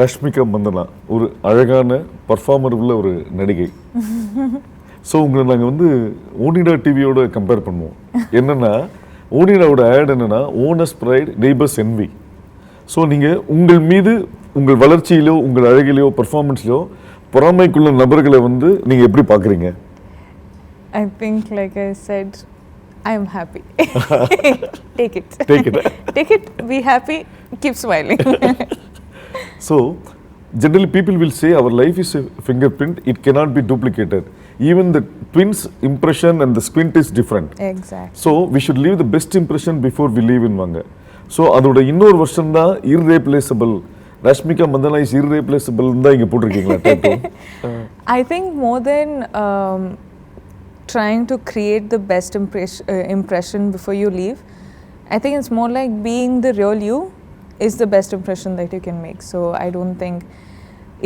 ரஷ்மிகா மந்தனா ஒரு அழகான பர்ஃபார்மர் உள்ள ஒரு நடிகை. ஸோ உங்களை நாங்கள் வந்து ஓனிடா டிவியோட கம்பேர் பண்ணுவோம். என்னென்னா ஓனிடாவோட ஆட் என்னென்னா owner's pride neighbours envy. So நீங்கள் உங்கள் மீது உங்கள் வளர்ச்சியிலோ உங்கள் அழகிலையோ பர்ஃபார்மன்ஸ்லையோ பொறாமைக்குள்ள நபர்களை வந்து நீங்கள் எப்படி பார்க்குறீங்க? I think, like I said, I am happy. Take it. Take it. Take it, be happy, keep smiling. So, generally people will say our life is a fingerprint, it cannot be duplicated. Even the twins' impression and the squint is different. Exactly. So, we should leave the best impression before we leave in வாங்க. So அதோட இன்னொரு வருஷன் தான் irreplaceable. Rashmika Mandanna is irreplaceable தான் இங்கே போட்டிருக்கீங்களா tattoo? I think more than trying to create the best impression before you leave, I think it's more like being the real you is the best impression that you can make. So I don't think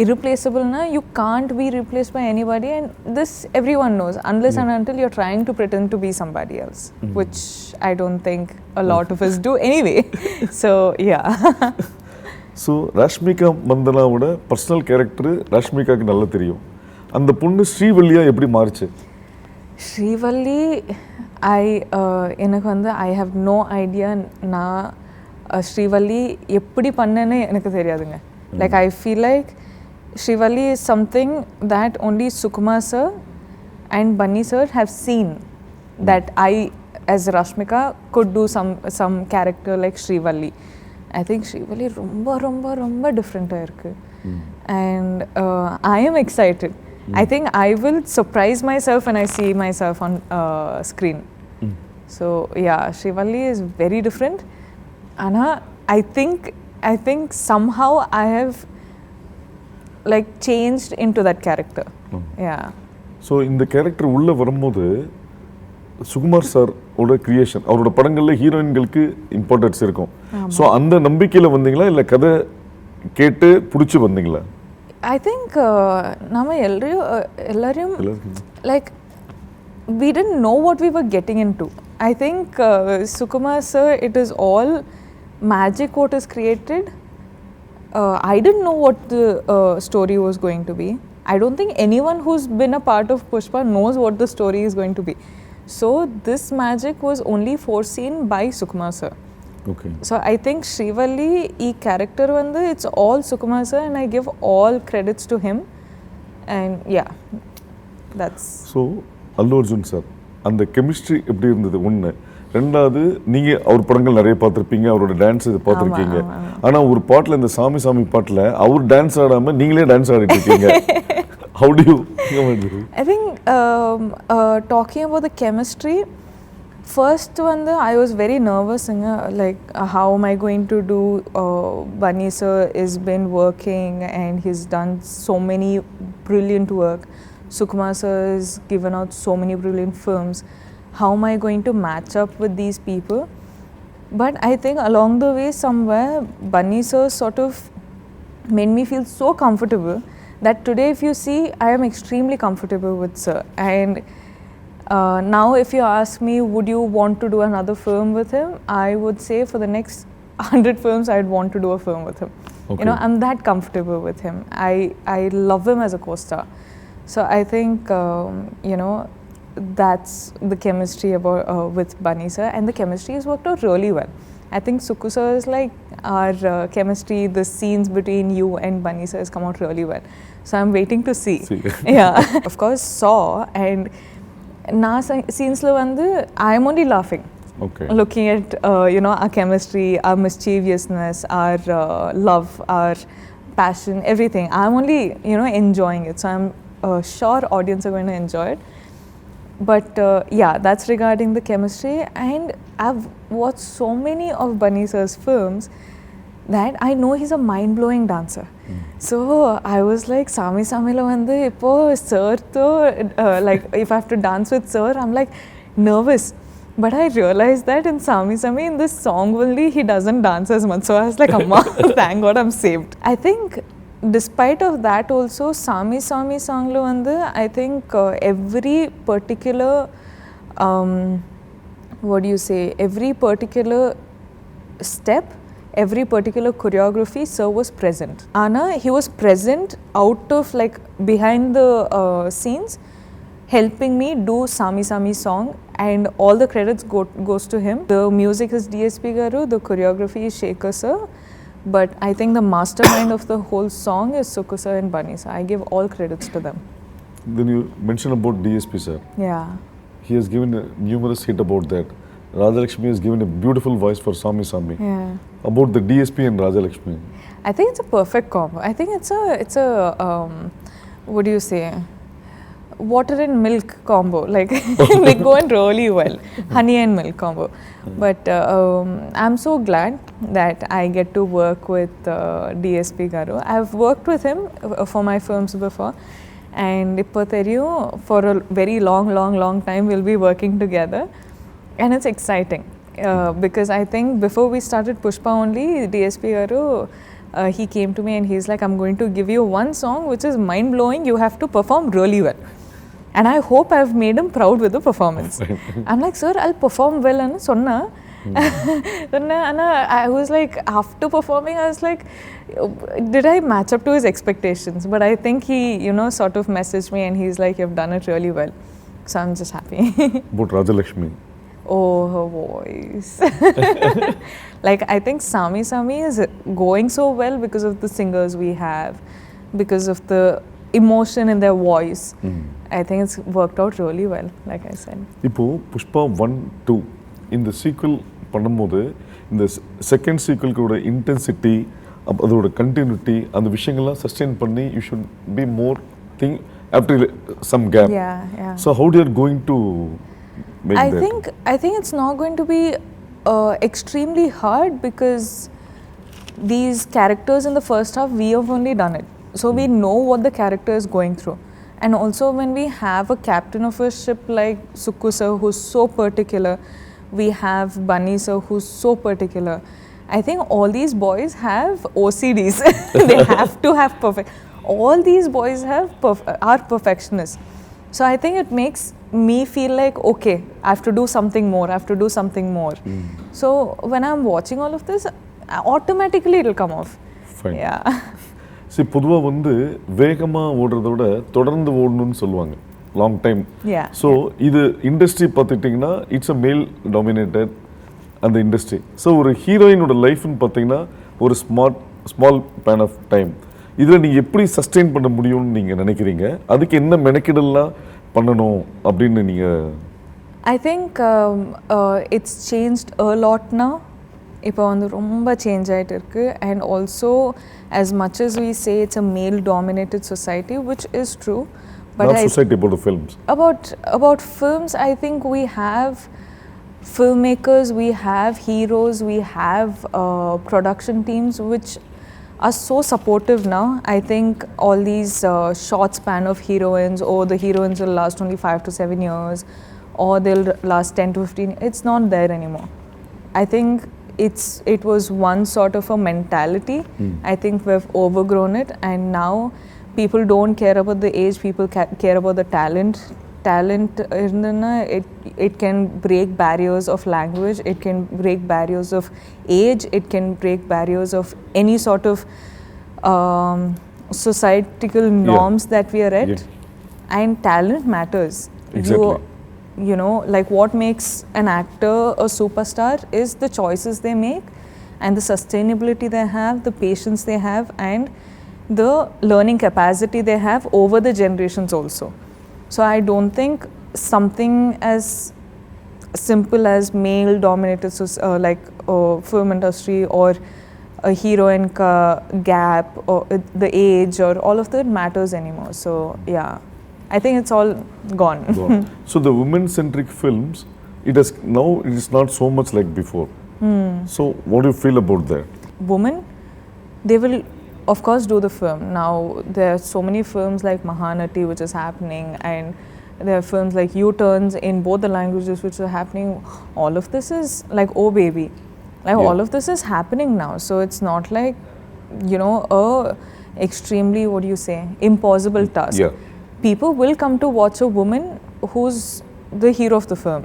irreplaceable na, you can't be replaced by anybody, and this everyone knows unless and until you're trying to pretend to be somebody else, which I don't think a lot of us do anyway. So yeah. So Rashmika மந்தனாவோட personal character ரஷ்மிகாவுக்கு நல்லா தெரியும். அந்த பொண்ணு ஸ்ரீவல்லியா எப்படி மாறுச்சு? ஸ்ரீவல்லி எனக்கு வந்து ஐ ஹவ் நோ ஐடியா. நான் ஸ்ரீவல்லி எப்படி பண்ணேன்னு எனக்கு தெரியாதுங்க. Like I feel like Srivalli is something that only Sukumar sir and Bunny sir have seen that I as Rashmika could do some character like Srivalli. I think Srivalli ரொம்ப டிஃப்ரெண்ட்டாக இருக்குது. And I am excited. I think I will surprise myself when I see myself on screen. So yeah, Srivalli is very different. Anna, I think somehow I have like changed into that character. Yeah. So இந்த character உள்ள வரும்போது Sukumar sir ஓட creation, அவரோட படங்களில் ஹீரோயின்களுக்கு importance இருக்கும். So அந்த நம்பிக்கையில் வந்தீங்களா இல்லை கதை கேட்டு பிடிச்சி வந்தீங்களா? I think நம்ம எல்லாரையும் like we didn't know what we were getting into. I think Sukumar sir, it is all magic what is created. I didn't know what the story was going to be. I don't think anyone who's been a part of Pushpa knows what the story is going to be. So this magic was only foreseen by Sukumar sir. Okay. So I think Srivalli ee character vandu it's all Sukumar sir, and I give all credits to him. And yeah, that's so Allu Arjun sir அந்த chemistry எப்படி இருந்தது? ஒன்று. ரெண்டாவது, நீங்கள் அவர் படங்கள் நிறைய பார்த்துருப்பீங்க, அவரோட டான்ஸ் இது பார்த்துருக்கீங்க. ஆனால் ஒரு பாட்டில், இந்த சாமி சாமி பாட்டில் அவர் டான்ஸ் ஆடாமல் நீங்களே டான்ஸ் ஆடிட்டு இருக்கீங்க. How do you think about it? I think talking about the chemistry, first one I was very nervous, like how am I going to do? Bunny sir has been working and he's done so many brilliant work. Sukumar sir has given out so many brilliant films. How am I going to match up with these people? But I think along the way somewhere Bunny sir sort of made me feel so comfortable that today if you see I am extremely comfortable with sir. And now if you ask me would you want to do another film with him, I would say for the next 100 films I'd want to do a film with him. Okay. You know, I'm that comfortable with him. I love him as a co-star. So I think you know, that's the chemistry about with Bunny sir, and the chemistry has worked out really well. I think Suku sir is like our chemistry, the scenes between you and Bunny sir has come out really well. So I'm waiting to see. Yeah. Of course Saw, and na scenes la vandu I am only laughing. Okay. Looking at you know, our chemistry, our mischievousness, our love, our passion, everything. I'm only, you know, enjoying it. So I'm sure audience are going to enjoy it. But yeah, that's regarding the chemistry. And I've watched so many of Bunny sir's films that I know he's a mind-blowing dancer. So I was like, Sami Samila vandu ipo sir to like if I have to dance with sir, I'm like nervous. But I realized that in Sami Sami, in this song only, he doesn't dance as much. So I was like, Amma, thank God I'm saved. I think despite of that also, Sami Sami song lo vandu I think every particular what do you say, every particular step every particular choreography, sir was present. Anna, he was present out of like behind the scenes, helping me do Sami Sami song, and all the credits goes to him. The music is DSP Garu, the choreography is Shekhar sir, but I think the mastermind of the whole song is Sukku sir and Bunny sir. I give all credits to them. Then you mentioned about DSP sir. Yeah. He has given a numerous hit about that. Rajalakshmi has given a beautiful voice for Sami Sami. Yeah. About the DSP and Rajalakshmi. I think it's a perfect combo. I think it's a what do you say? Water and milk combo. Like they go in really well. Honey and milk combo. But I'm so glad that I get to work with DSP Garu. I've worked with him for my films before. And ipo theriyum, for a very long time we'll be working together. And it's exciting because I think before we started Pushpa only, DSP Garu, he came to me and he's like, I'm going to give you one song which is mind-blowing. You have to perform really well. And I hope I've made him proud with the performance. I'm like, sir, I'll perform well. And sonna. I was like, after performing, I was like, did I match up to his expectations? But I think he, sort of messaged me and he's like, you've done it really well. So I'm just happy. About Rajalakshmi. Oh, her voice. Like, I think Sami Sami is going so well because of the singers we have, because of the emotion in their voice. I think it's worked out really well, like I said. இப்போ புஷ்பா 1, 2 இந்த sequel பண்ணும்போது இந்த second சீக்வல்கோட intensity அதோட continuity அந்த விஷயங்கள்லாம் sustain பண்ணி you should be more thing after some gap. Yeah. So how they are going to make I that? think it's not going to be extremely hard because these characters in the first half, we have only done it. So we know what the character is going through. And also when we have a captain of a ship like Sukku sir who's so particular, we have Bunny sir who's so particular. I think all these boys have OCDs. They have to have perfect. All these boys are perfectionists. So I think it makes me feel like, okay, I have to do something more, I have to do something more. So when I'm watching all of this, automatically it'll come off. Fine. Yeah. சரி பொதுவாக வந்து வேகமாக ஓடுறத விட தொடர்ந்து ஓடணும்னு சொல்லுவாங்க long time. Yeah. So இது industry பார்த்துட்டிங்கன்னா it's a மேல் டாமினேட்டட் அந்த இண்டஸ்ட்ரி. ஸோ ஒரு ஹீரோயினோட லைஃப்னு பார்த்தீங்கன்னா ஒரு ஸ்மால் பேன் ஆஃப் டைம். இதில் நீங்கள் எப்படி சஸ்டெயின் பண்ண முடியும்னு நீங்கள் நினைக்கிறீங்க? அதுக்கு என்ன மெனக்கெடெல்லாம் பண்ணணும் அப்படின்னு நீங்கள்? I think it's changed a lot now. இப்போ வந்து ரொம்ப சேஞ்ச் ஆகிட்டு இருக்கு. And also as much as we say it's a male dominated society, which is true, but Not society, about the films. About films, I think we have filmmakers, we have heroes, we have production teams which are so supportive now. I think all these short span of heroines, or the heroines will last only 5 to 7 years, or they'll last 10 to 15. It's not there anymore. I think it was one sort of a mentality. I think we've overgrown it, and now people don't care about the age, people care about the talent. It can break barriers of language, it can break barriers of age, it can break barriers of any sort of societal norms that we are at. Yeah. And talent matters. Exactly. You know, like what makes an actor a superstar is the choices they make and the sustainability they have, the patience they have, and the learning capacity they have over the generations also. So I don't think something as simple as male dominated film industry or a heroine ka gap or the age or all of that matters anymore. So yeah, I think it's all gone. So the women-centric films, it is not so much like before. So what do you feel about that? Women, they will of course do the film. Now there are so many films like Mahanati which is happening, and there are films like U-turns in both the languages which are happening. All of this is like, oh baby, like all of this is happening now. So it's not like, a extremely, what do you say, impossible task. Yeah. People will come to watch a woman who's the hero of the film.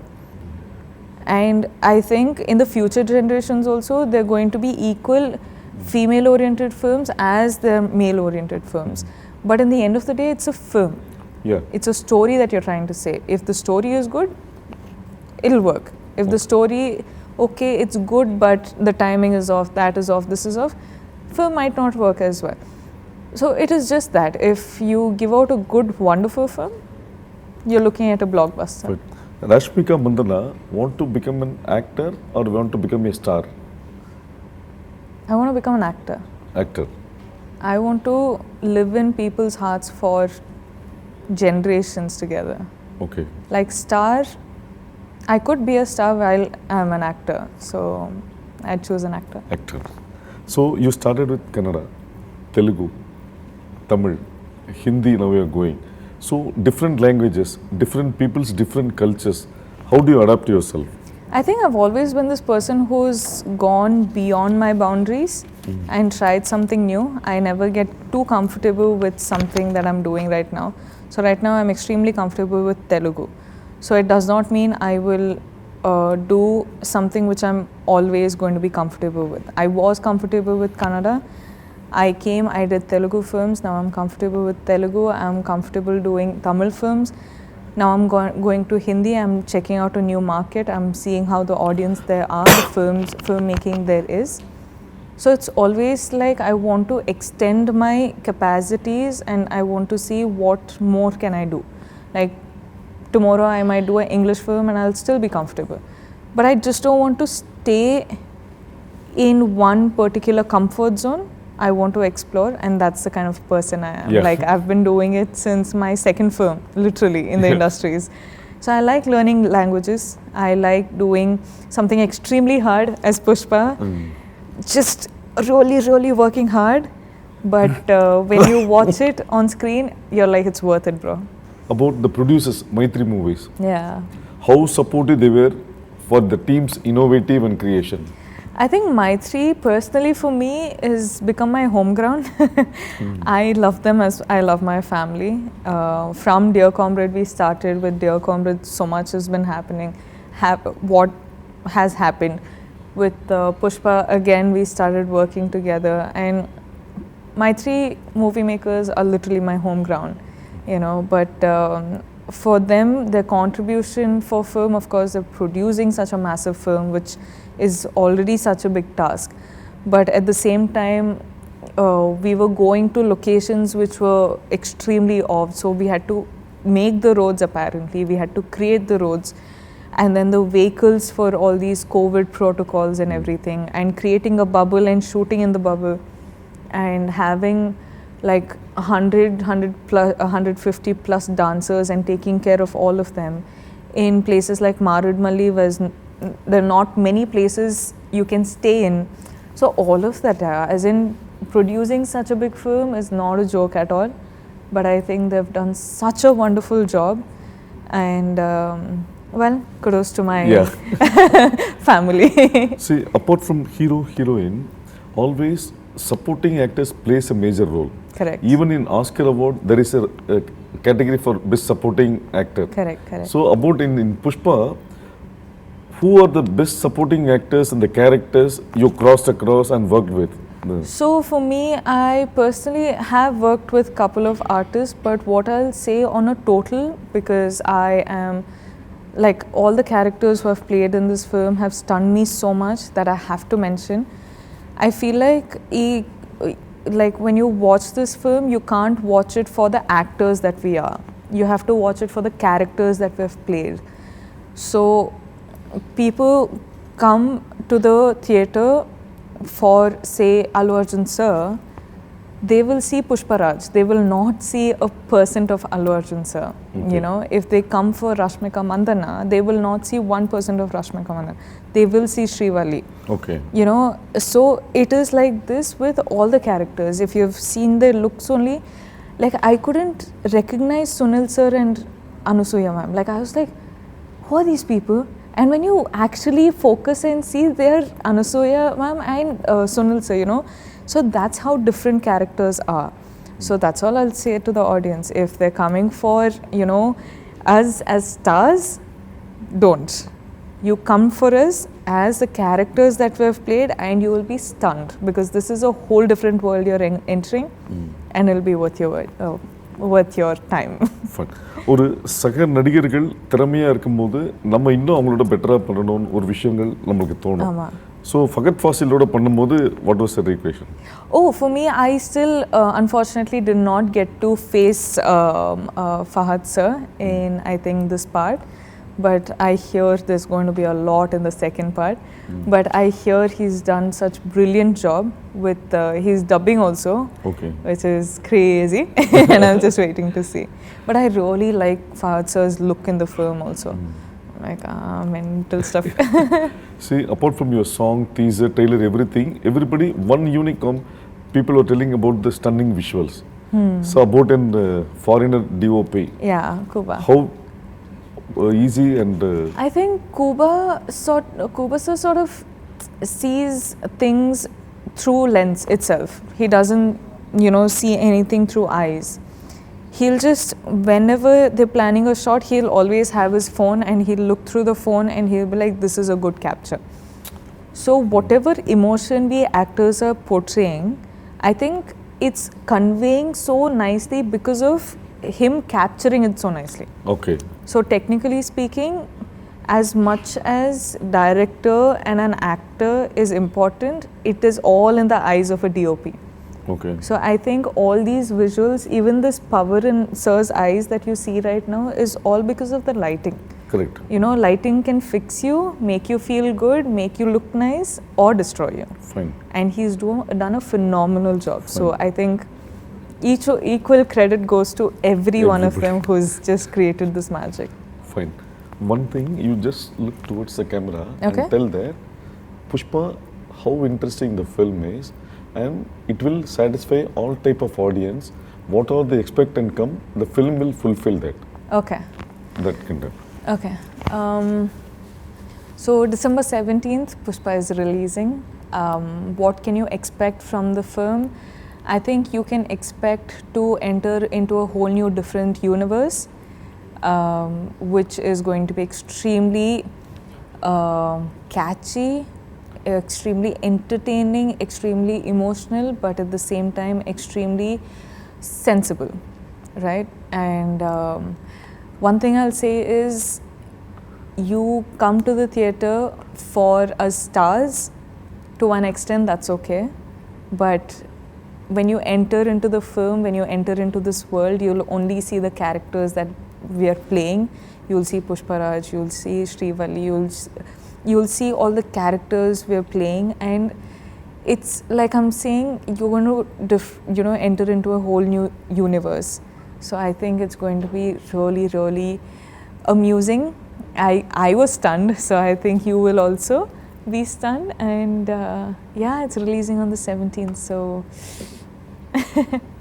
And I think in the future generations also, they're going to be equal female-oriented films as the male-oriented films. But in the end of the day, it's a film. Yeah. It's a story that you're trying to say. If the story is good, it'll work. If the story, okay, it's good, but the timing is off, that is off, this is off, film might not work as well. So it is just that. If you give out a good, wonderful film, you're looking at a blockbuster. But Rashmika Mandana want to become an actor or want to become a star? I want to become an actor. Actor. I want to live in people's hearts for generations together. Okay. Like star, I could be a star while I'm an actor. So I'd choose an actor. Actor. So you started with Kannada, Telugu, Tamil, Hindi, now you are going. So different languages, different people's different cultures. How do you adapt yourself? I think I've always been this person who's gone beyond my boundaries and tried something new. I never get too comfortable with something that I'm doing right now. So right now I'm extremely comfortable with Telugu. So it does not mean I will do something which I'm always going to be comfortable with. I was comfortable with Kannada. I did Telugu films. Now I'm comfortable with Telugu. I'm comfortable doing Tamil films. Now I'm going to Hindi. I'm checking out a new market. I'm seeing how the audience there are, the filmmaking there is. So it's always like I want to extend my capacities and I want to see what more can I do. Like tomorrow I might do an English film and I'll still be comfortable. But I just don't want to stay in one particular comfort zone. I want to explore, and that's the kind of person I am. Yeah. Like I've been doing it since my second film, literally, in the industries. So I like learning languages. I like doing something extremely hard as Pushpa. Just really working hard. But when you watch it on screen, you're like, it's worth it, bro. About the producers, Maitri Movies. Yeah. How supportive they were for the team's innovative and creation? I think Maitri, personally for me, is become my home ground. I love them as I love my family. From Dear Comrade, we started with Dear Comrade. So much has been happening. What has happened with Pushpa? Again, we started working together, and Maitri movie makers are literally my home ground. You know, but for them, their contribution for film, of course, they're producing such a massive film, which is already such a big task. But at the same time, we were going to locations which were extremely off. So we had to make the roads, apparently. We had to create the roads. And then the vehicles for all these COVID protocols and everything. And creating a bubble and shooting in the bubble. And having like 150 plus dancers and taking care of all of them in places like Marudmalli, where there are not many places you can stay in. So all of that, as in producing such a big film is not a joke at all. But I think they've done such a wonderful job. And well, kudos to my family. See, apart from hero, heroine, always supporting actors plays a major role. Correct. Even in Oscar Award, there is a category for Best Supporting Actor. Correct. So about in Pushpa, who are the best supporting actors and the characters you crossed across and worked with? So for me, I personally have worked with a couple of artists, but what I'll say on a total, because I am, like all the characters who have played in this film have stunned me so much that I have to mention. I feel like when you watch this film, you can't watch it for the actors that we are. You have to watch it for the characters that we've played. So people come to the theatre for, say, Allu Arjun sir, they will see Pushparaj. They will not see a percent of Allu Arjun sir. Okay. You know, if they come for Rashmika Mandana, they will not see 1% of Rashmika Mandana. They will see Srivalli. Okay. You know, so it is like this with all the characters. If you've seen their looks only, like I couldn't recognize Sunil sir and Anusuya ma'am. Like I was like, who are these people? And when you actually focus and see, they're Anusuya ma'am and Sunil sir, you know. So that's how different characters are. So that's all I'll say to the audience. If they're coming for, you know, us as stars, don't. You come for us as the characters that we have played, and you will be stunned because this is a whole different world you're entering, and it'll be worth your time. Fun. ஒரு சக நடிகர்கள் திறமையாக இருக்கும்போது நம்ம இன்னும் அவங்களோட பெட்டராக பண்ணணும்னு ஒரு விஷயங்கள் நம்மளுக்கு தோணும். ஆமாம். ஸோ ஃபகத் ஃபாசிலோட பண்ணும்போது what was your equation? Oh, for me, I still unfortunately did not get to face Fahad sir in, I think, this part. But I hear there's going to be a lot in the second part. But I hear he's done such brilliant job with his dubbing also, Okay. which is crazy, and I'm just waiting to see. But I really like Fahad sir's look in the film also, like mental stuff. See, apart from your song, teaser, trailer, everything, everybody, one unicorn, people were telling about the stunning visuals. So about an foreigner DOP, Yeah, Kuba. how easy and I think Kuba sir sort of sees things through lens itself. He doesn't, see anything through eyes. He'll just, whenever they're planning a shot, he'll always have his phone and he'll look through the phone and he'll be like, this is a good capture. So whatever emotion we actors are portraying, I think it's conveying so nicely because of him capturing it so nicely. okay. So technically speaking, as much as director and an actor is important, it is all in the eyes of a DOP. Okay. So I think all these visuals, even this power in Sir's eyes that you see right now, is all because of the lighting. Correct. Lighting can fix you, make you feel good, make you look nice, or destroy you. Fine. And he's done a phenomenal job. So I think equal credit goes to every one of them who's just created this magic. Fine. One thing, you just look towards the camera Okay. and tell that Pushpa, how interesting the film is, and it will satisfy all type of audience. Whatever they expect and come, the film will fulfill that. Okay. That kind of. Okay. So December 17th, Pushpa is releasing. What can you expect from the film? I think you can expect to enter into a whole new different universe, which is going to be extremely catchy, extremely entertaining, extremely emotional, but at the same time extremely sensible, right? And one thing I'll say is, you come to the theatre for us stars. To one extent, that's okay. But when you enter into the film, when you enter into this world, you'll only see the characters that we are playing. You'll see Pushparaj, you'll see Srivalli, you'll see all the characters we're playing, and it's like I'm saying, you're going to enter into a whole new universe. So I think it's going to be really, really amusing. I was stunned, so I think you will also be stunned. And yeah, it's releasing on the 17th, so